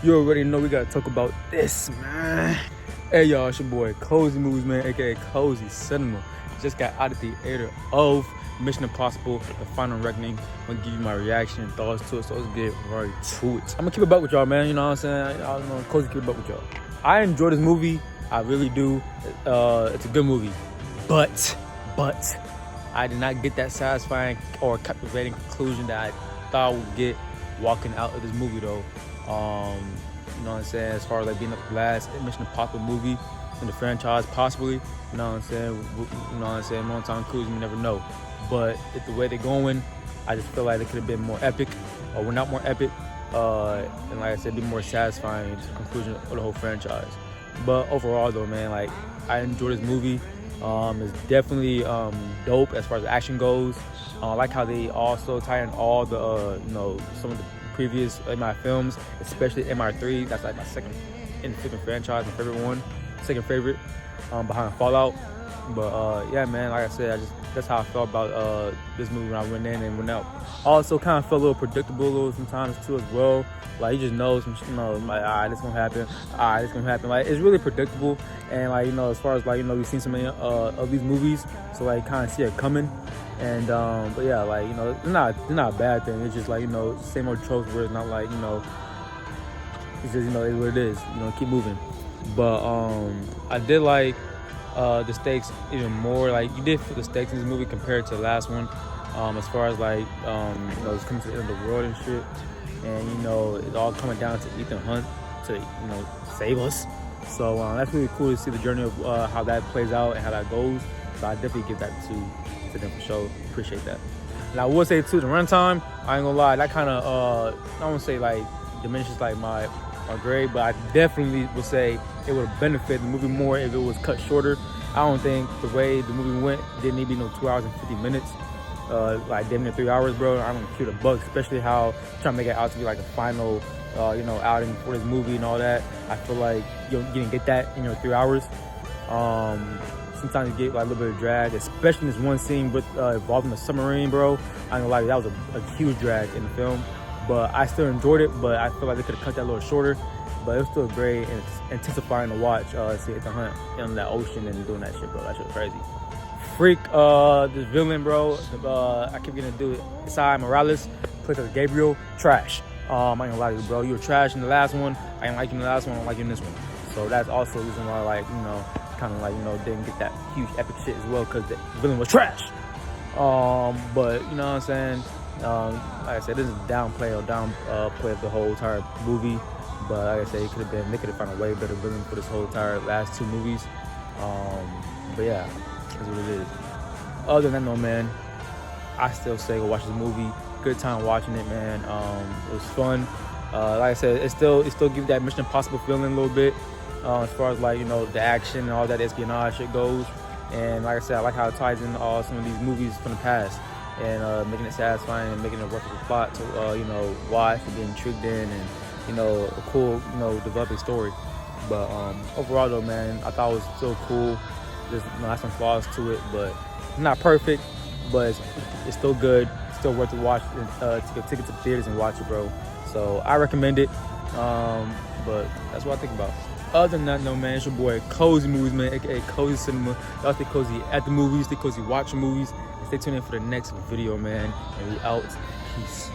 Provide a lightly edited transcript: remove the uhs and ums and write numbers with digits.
You already know we gotta talk about this, man. Hey y'all, it's your boy Cozy Movies, man, aka Cozy Cinema. Just got out of the theater of Mission Impossible: The Final Reckoning. I'm gonna give you my reaction and thoughts to it, so let's get right to it. I'm gonna keep it back with y'all, man. You know what I'm saying? I don't know, Cozy keep it back with y'all. I enjoy this movie, I really do. It's a good movie, but I did not get that satisfying or captivating conclusion that I thought I would get walking out of this movie, though. You know what I'm saying? As far as like being the last Mission Impossible movie in the franchise, possibly. You know what I'm saying? You know what I'm saying? Long time cruise, you never know. But if the way they're going, I just feel like it could have been more epic, or we're not more epic. And like I said, be more satisfying to the conclusion of the whole franchise. But overall, though, man, like I enjoy this movie. It's definitely dope as far as action goes. I like how they also tie in all the some of the previous MI films, especially MI3. That's like my second franchise, my favorite one, second favorite, behind Fallout. But yeah, man, like I said, that's how I felt about this movie when I went in and went out. Also, kind of felt a little predictable sometimes too as well. Like you just know like this gonna happen, this gonna happen. Like it's really predictable, and like as far as like we've seen so many of these movies, so like kind of see it coming. And but yeah, like it's not a bad thing. It's just like same old tropes where it's not like it's just it's what it is. Keep moving. But I did like the stakes even more. Like you did feel the stakes in this movie compared to the last one. As far as like it's coming to the end of the world and shit, and it's all coming down to Ethan Hunt to save us. So that's really cool to see the journey of how that plays out and how that goes. So I definitely give that to them for sure. Appreciate that. And I would say too, the runtime, I ain't gonna lie, that kind of I won't say like diminishes like my grade, but I definitely would say it would have benefited the movie more if it was cut shorter. I don't think the way the movie went didn't need to be 2 hours and 50 minutes. Like damn near 3 hours, bro. I don't care the bugs, especially how trying to make it out to be like a final outing for this movie and all that. I feel like you didn't get that in 3 hours. Sometimes you get like a little bit of drag, especially in this one scene with involving the submarine, bro. I ain't gonna lie, that was a huge drag in the film, but I still enjoyed it. But I feel like they could have cut that a little shorter. But it was still great, and it's intensifying to watch. See Ethan Hunt in that ocean and doing that shit, bro. That shit was crazy. Freak, this villain, bro. I keep getting to do it. Isai Morales, played as Gabriel. Trash. I ain't gonna lie to you, bro. You were trash in the last one. I ain't like you in the last one. I don't like you in this one. So that's also the reason why, like, kind of like didn't get that huge epic shit as well, because the villain was trash. But you know what I'm saying, like I said, this is downplay of the whole entire movie. But like I said, they could have found a way better villain for this whole entire last two movies. But yeah, that's what it is. Other than that, no, man, I still say go watch this movie. Good time watching it, man. It was fun. Like I said, it still gives that Mission Impossible feeling a little bit. As far as like the action and all that espionage shit goes, and like I said, I like how it ties in some of these movies from the past, and making it satisfying and making it work with the plot to watch and be intrigued in, and a cool developing story. But overall though, man, I thought it was still cool. There's has some flaws to it, but it's not perfect, but it's still good. It's still worth to watch. Take a ticket to the theaters and watch it, bro. So I recommend it. But that's what I think about. Other than that, no, man, it's your boy Cozy Movies, man, aka Cozy Cinema. Y'all stay cozy at the movies, stay cozy watching movies, and stay tuned in for the next video, man. And we out. Peace.